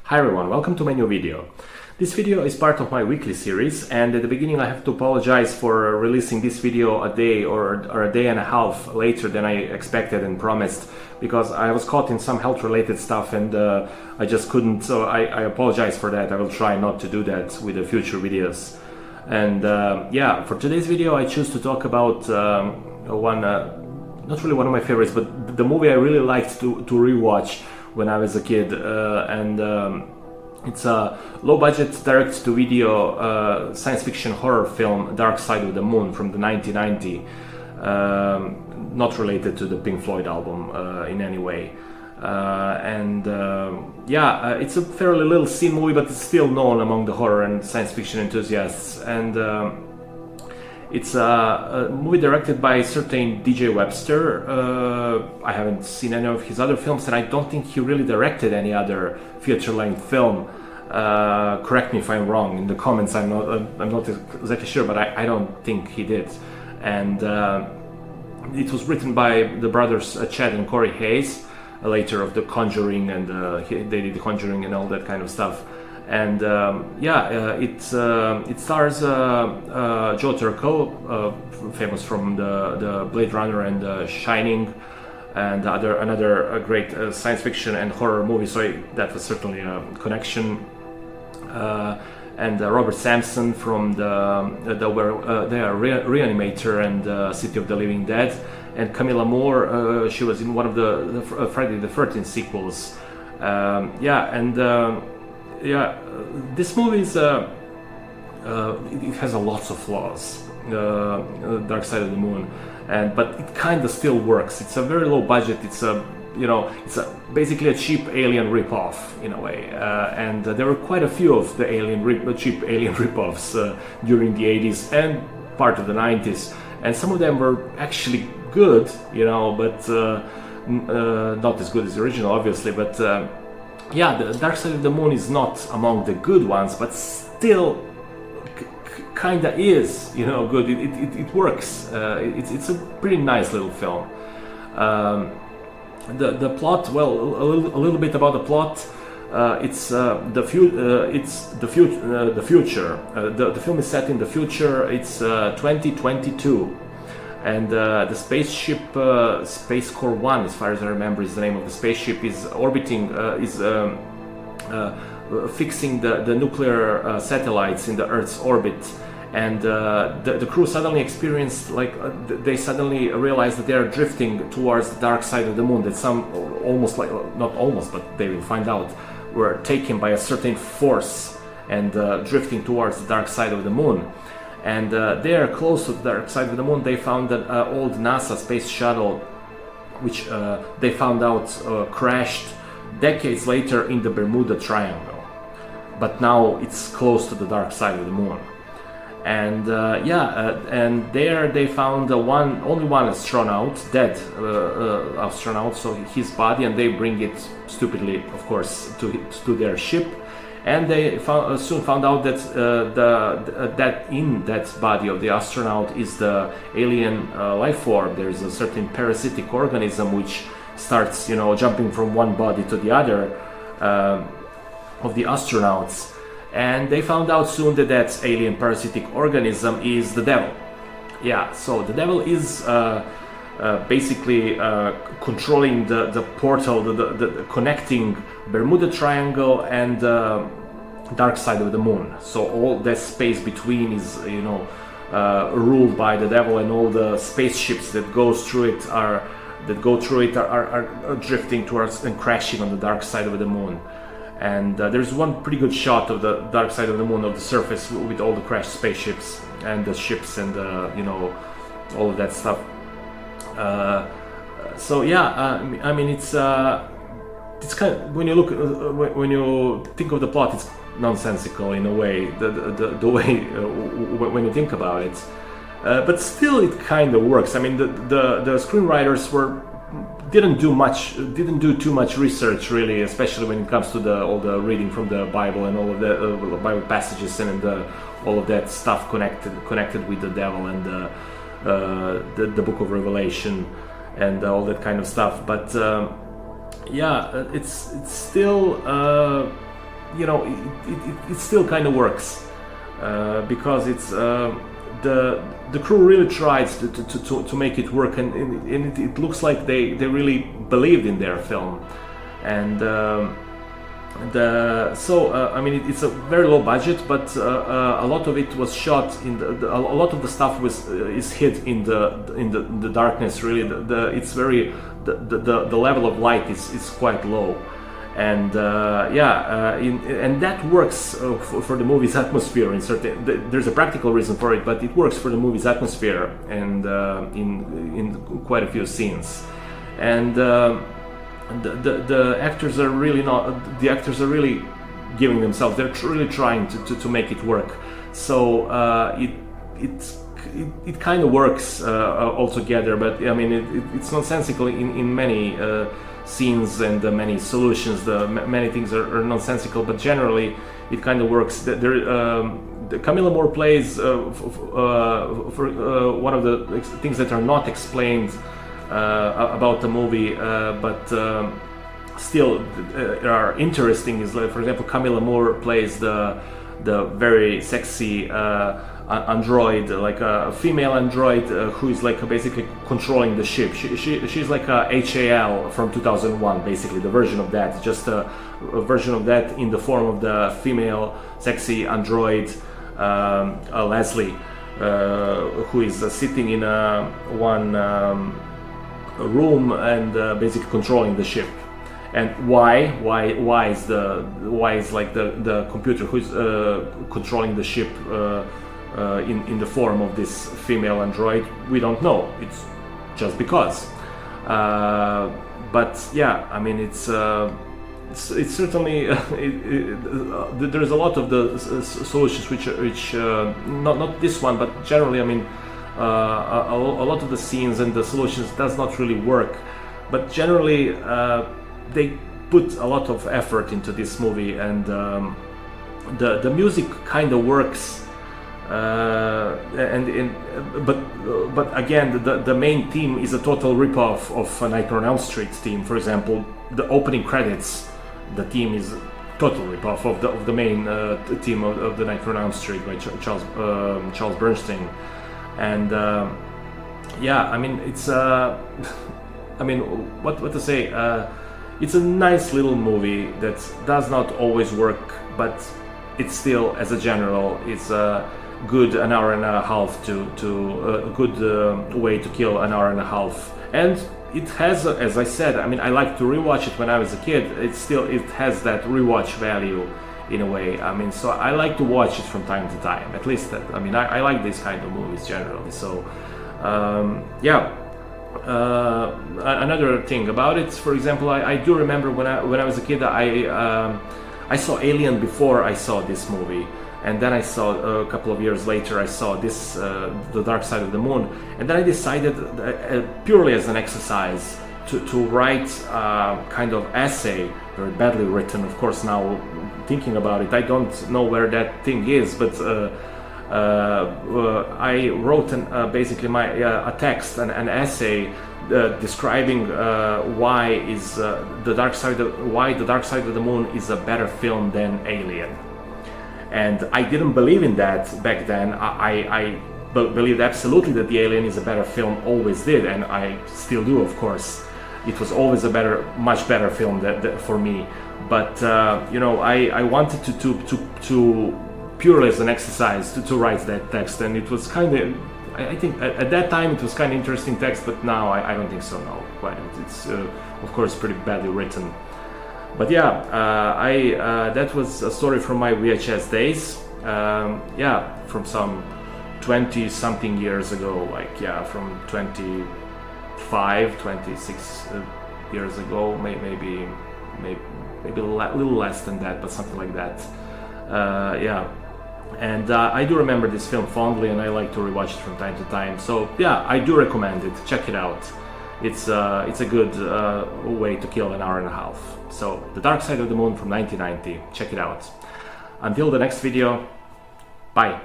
Hi everyone, welcome to my new video. This video is part of my weekly series, and at the beginning I have to apologize for releasing this video a day or a day and a half later than I expected and promised, because I was caught in some health related stuff and I just couldn't, so I apologize for that. I will try not to do that with the future videos. And yeah, for today's video I choose to talk about not really one of my favorites, but the movie I really liked to rewatch when I was a kid, it's a low-budget direct-to-video science fiction horror film, Dark Side of the Moon from the 1990, not related to the Pink Floyd album in any way. Yeah, it's a fairly little seen movie, but it's still known among the horror and science fiction enthusiasts. And it's a movie directed by certain DJ Webster. I haven't seen any of his other films, and I don't think he really directed any other feature-length film. Correct me if I'm wrong in the comments. I'm not exactly sure, but I don't think he did. And it was written by the brothers Chad and Corey Hayes, later of The Conjuring, and they did The Conjuring and all that kind of stuff. And yeah, it stars Joe Turco, famous from the Blade Runner and Shining, and another great science fiction and horror movie. So that was certainly a connection. And Robert Sampson from the Reanimator and City of the Living Dead, and Camilla Moore. She was in one of the Friday the 13th sequels. Yeah, and yeah, this movie is it has a lots of flaws, Dark Side of the Moon, but it kind of still works. It's a very low budget. It's basically a cheap Alien ripoff in a way, and there were quite a few of the cheap Alien ripoffs during the 80s and part of the 90s, and some of them were actually good, but not as good as the original, obviously, but. Yeah, the Dark Side of the Moon is not among the good ones, but still kinda is, good. It works. It's a pretty nice little film. The plot, well, a little bit about the plot. It's the future. The film is set in the future. It's 2022. And the spaceship, Space Core 1, as far as I remember, is the name of the spaceship, is orbiting, fixing the nuclear satellites in the Earth's orbit. And the crew suddenly experienced, they suddenly realized that they are drifting towards the dark side of the moon, that not almost, but they will find out, were taken by a certain force and drifting towards the dark side of the moon. And there, close to the dark side of the moon, they found an old NASA space shuttle, which they found out crashed decades later in the Bermuda Triangle. But now it's close to the dark side of the moon. And and there they found only one astronaut, dead astronaut, so his body, and they bring it stupidly, of course, to their ship. And they soon found out that that in that body of the astronaut is the alien life form. There's a certain parasitic organism which starts, jumping from one body to the other of the astronauts. And they found out soon that that alien parasitic organism is the devil. Yeah, so the devil is basically controlling the portal, the connecting Bermuda Triangle and dark side of the moon. So all that space between is, ruled by the devil, and all the spaceships that go through it are drifting towards and crashing on the dark side of the moon. And there's one pretty good shot of the dark side of the moon, of the surface, with all the crashed spaceships and the ships and all of that stuff. So yeah, I mean it's kind of, when you think of the plot, it's nonsensical in a way, the way when you think about it, but still it kind of works. I mean the screenwriters didn't do too much research, really, especially when it comes to all the reading from the Bible and all of the Bible passages and all of that stuff connected with the devil and the Book of Revelation and all that kind of stuff. But yeah, it's still you know, it still kind of works because it's the crew really tries to make it work, and it looks like they really believed in their film. And I mean, it's a very low budget, but a lot of it was shot in a lot of the stuff is hid in the darkness. Really, it's very the level of light is quite low, and and that works for the movie's atmosphere. There's a practical reason for it, but it works for the movie's atmosphere and in quite a few scenes. And the actors are really giving themselves. They're really trying to make it work. So it kind of works altogether. But I mean, it's nonsensical in many scenes and many solutions. Many things are nonsensical, but generally it kind of works. Camilla Moore plays for one of the things that are not explained about the movie, but still are interesting. Is like, for example, Camilla Moore plays the very sexy android, like a female android who is like basically controlling the ship. She's like a HAL from 2001, basically the version of that, just a version of that in the form of the female sexy android Leslie, who is sitting in one room and basically controlling the ship. And why is like the computer who's controlling the ship in the form of this female android? We don't know. It's just because. But yeah, I mean, it's certainly there's a lot of the solutions which not this one, but generally, I mean, a lot of the scenes and the solutions does not really work. But generally, they put a lot of effort into this movie, and the music kind of works. But again, the main theme is a total ripoff of a Nightmare on Elm Street theme. For example, the opening credits, the theme is total ripoff of the main theme of the Nightmare on Elm Street by Charles Bernstein. And yeah, I mean, it's I mean, what to say? It's a nice little movie that does not always work, but it's still, as a general, it's a good an hour and a half to a good way to kill an hour and a half. And it has, as I said, I mean, I like to rewatch it when I was a kid. It has that rewatch value in a way. I mean, so I like to watch it from time to time. At least that. I mean, I like these kind of movies generally. So yeah. Another thing about it, for example, I do remember when I was a kid, I saw Alien before I saw this movie, and then I saw a couple of years later I saw this The Dark Side of the Moon, and then I decided purely as an exercise to write a kind of essay, very badly written, of course. Now thinking about it, I don't know where that thing is, but I wrote basically a text, an essay describing why The Dark Side of the Moon is a better film than Alien. And I didn't believe in that back then. I believed absolutely that the Alien is a better film, always did, and I still do, of course. It was always much better film for me. But you know, I wanted to purely as an exercise to write that text, and it was kind of, I think at that time it was kind of interesting text, but now I don't think so. No, quite. It's of course pretty badly written. But yeah, that was a story from my VHS days. Yeah, from some 20 something years ago, like yeah, from 25, 26 years ago, maybe a little less than that, but something like that. Yeah. And I do remember this film fondly, and I like to rewatch it from time to time. So yeah, I do recommend it. Check it out. It's a good way to kill an hour and a half. So The Dark Side of the Moon from 1990. Check it out. Until the next video, bye.